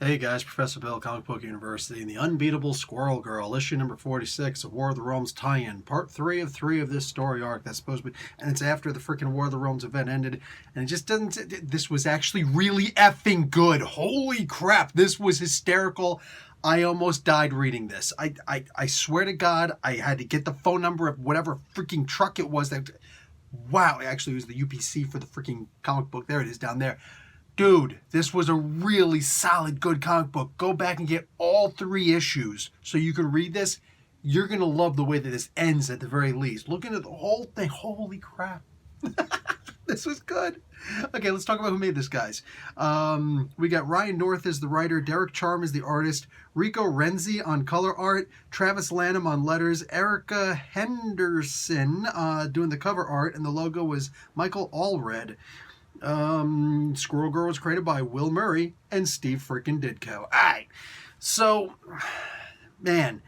Hey guys, Professor Bill, Comic Book University, and the Unbeatable Squirrel Girl, issue number 46 of War of the Realms tie-in, part 3 of this story arc that's supposed to be, and it's after the freaking War of the Realms event ended, and it just doesn't, this was actually really effing good. Holy crap, this was hysterical. I almost died reading this. I swear to God, I had to get the phone number of whatever freaking truck it was that, wow, actually it was the UPC for the freaking comic book. There it is down there. Dude, this was a really solid, good comic book. Go back and get all 3 issues so you can read this. You're going to love the way that this ends at the very least. Looking at the whole thing, holy crap. This was good. Okay, let's talk about who made this, guys. We got Ryan North as the writer, Derek Charm as the artist, Rico Renzi on color art, Travis Lanham on letters, Erica Henderson doing the cover art, and the logo was Michael Allred. Squirrel Girl was created by Will Murray and Steve frickin' Ditko. Alright, so, man,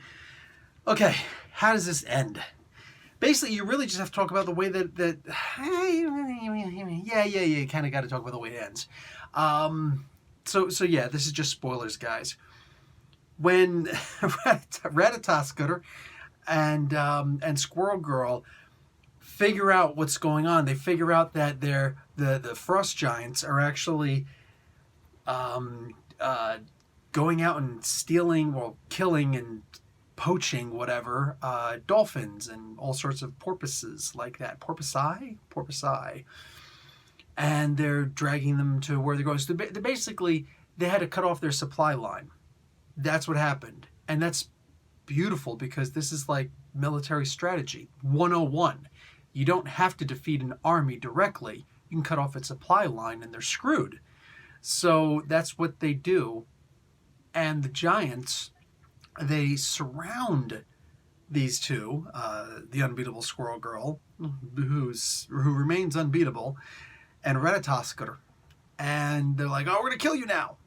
okay, how does this end? Basically, you really just have to talk about the way that you kind of got to talk about the way it ends. So yeah, this is just spoilers, guys. When Ratatoskr and Squirrel Girl figure out what's going on, they figure out that the frost giants are actually going out and stealing, well, killing and poaching whatever, dolphins and all sorts of porpoises like that. Porpoise. And they're dragging them to where they're going. So they had to cut off their supply line. That's what happened. And that's beautiful because this is like military strategy 101. You don't have to defeat an army directly. You can cut off its supply line and they're screwed. So that's what they do. And the giants, they surround these two, the unbeatable Squirrel Girl, who remains unbeatable, and Ratatoskr. And they're like, oh, we're going to kill you now.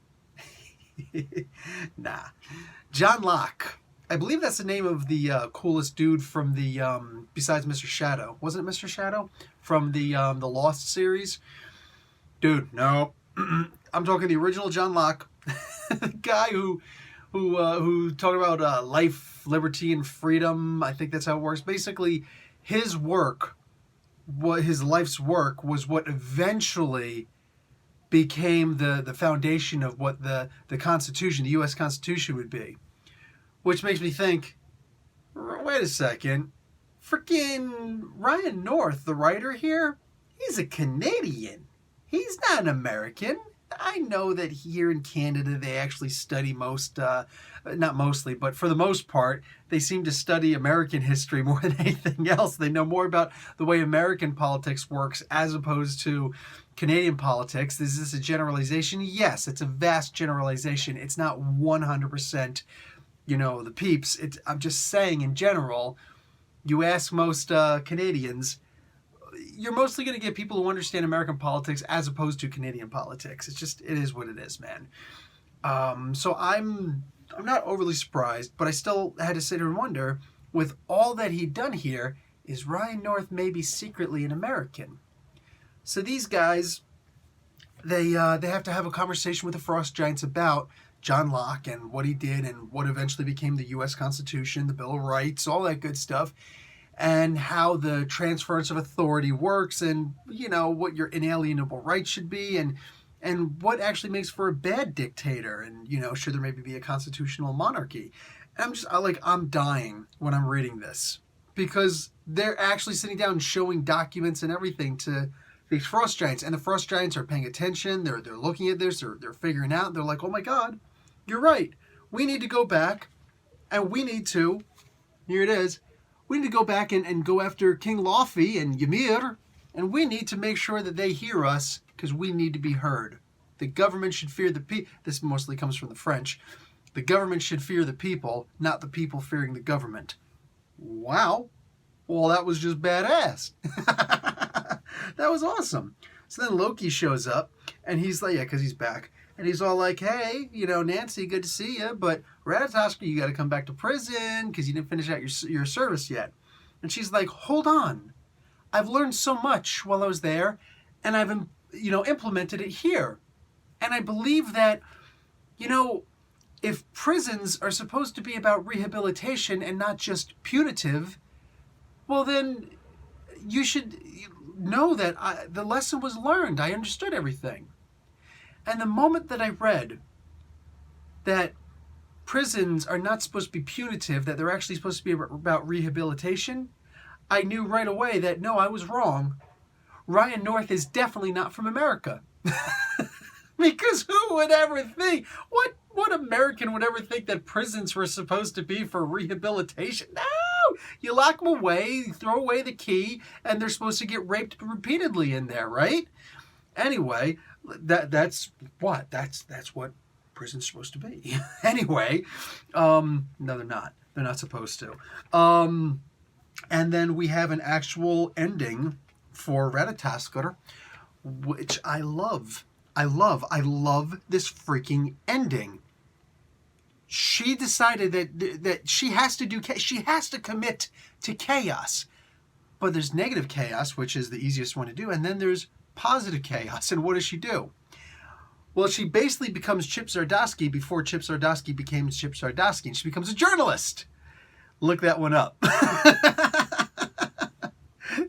Nah. John Locke. I believe that's the name of the coolest dude from the, besides Mr. Shadow. Wasn't it Mr. Shadow? From the Lost series? Dude, no. I'm talking the original John Locke. The guy who talked about life, liberty, and freedom. I think that's how it works. Basically, his life's work was what eventually became the foundation of what the Constitution, the U.S. Constitution would be. Which makes me think, wait a second, freaking Ryan North, the writer here, he's a Canadian. He's not an American. I know that here in Canada they actually study not mostly, but for the most part, they seem to study American history more than anything else. They know more about the way American politics works as opposed to Canadian politics. Is this a generalization? Yes, it's a vast generalization. It's not 100%, the peeps. I'm just saying in general, you ask most Canadians, you're mostly going to get people who understand American politics as opposed to Canadian politics. It is what it is, man. So I'm not overly surprised, but I still had to sit here and wonder, with all that he'd done here, is Ryan North maybe secretly an American? So these guys, they have to have a conversation with the Frost Giants about John Locke and what he did and what eventually became the U.S. Constitution, the Bill of Rights, all that good stuff, and how the transference of authority works and, what your inalienable rights should be and what actually makes for a bad dictator and, should there maybe be a constitutional monarchy. And I'm dying when I'm reading this because they're actually sitting down and showing documents and everything to these Frost Giants, and the Frost Giants are paying attention. They're looking at this. They're figuring out. They're like, oh my God, you're right. We need to go back, and we need to. Here it is. We need to go back and go after King Laufey and Ymir, and we need to make sure that they hear us because we need to be heard. The government should fear the people. This mostly comes from the French. The government should fear the people, not the people fearing the government. Wow. Well, that was just badass. That was awesome. So then Loki shows up, and he's like, because he's back. And he's all like, hey, Nancy, good to see you, but Ratatoskr, you got to come back to prison because you didn't finish out your service yet. And she's like, hold on. I've learned so much while I was there, and I've implemented it here. And I believe that you know, if prisons are supposed to be about rehabilitation and not just punitive, well then you should know that the lesson was learned. I understood everything. And the moment that I read that prisons are not supposed to be punitive, that they're actually supposed to be about rehabilitation, I knew right away that no, I was wrong. Ryan North is definitely not from America. Because who would ever think, what American would ever think that prisons were supposed to be for rehabilitation? No! You lock them away, you throw away the key, and they're supposed to get raped repeatedly in there, right? Anyway, that's what prison's supposed to be. Anyway, no, they're not. They're not supposed to. And then we have an actual ending for Ratatoskr, which I love. I love this freaking ending. She decided that she has to commit to chaos. But there's negative chaos, which is the easiest one to do, and then there's positive chaos. And what does she do? Well, she basically becomes Chip Zdarsky before Chip Zdarsky became Chip Zdarsky, and she becomes a journalist. Look that one up.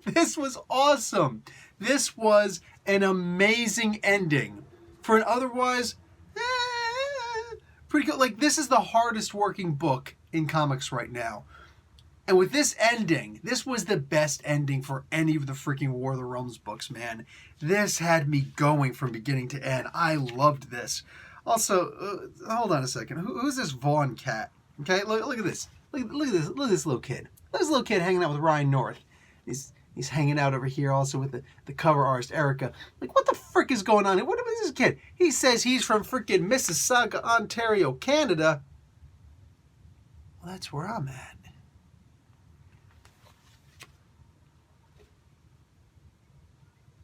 This was awesome. This was an amazing ending for an otherwise pretty good. Like, this is the hardest working book in comics right now. And with this ending, this was the best ending for any of the freaking War of the Realms books, man. This had me going from beginning to end. I loved this. Also, hold on a second. Who's this Vaughn cat? Okay, look at this. Look at this. Look at this little kid. Look at this little kid hanging out with Ryan North. He's hanging out over here also with the cover artist, Erica. Like, what the frick is going on here? What is this kid? He says he's from freaking Mississauga, Ontario, Canada. Well, that's where I'm at.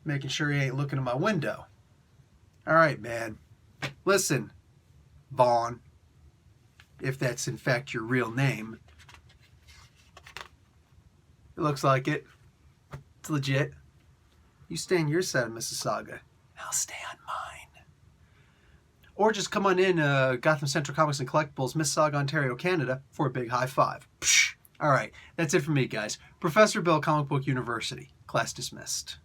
Making sure he ain't looking at my window. All right, man. Listen, Vaughn, if that's in fact your real name. It looks like it. It's legit. You stay on your side of Mississauga. I'll stay on mine. Or just come on in Gotham Central Comics and Collectibles, Mississauga, Ontario, Canada, for a big high five. Psh. All right, that's it for me, guys. Professor Bill, Comic Book University. Class dismissed.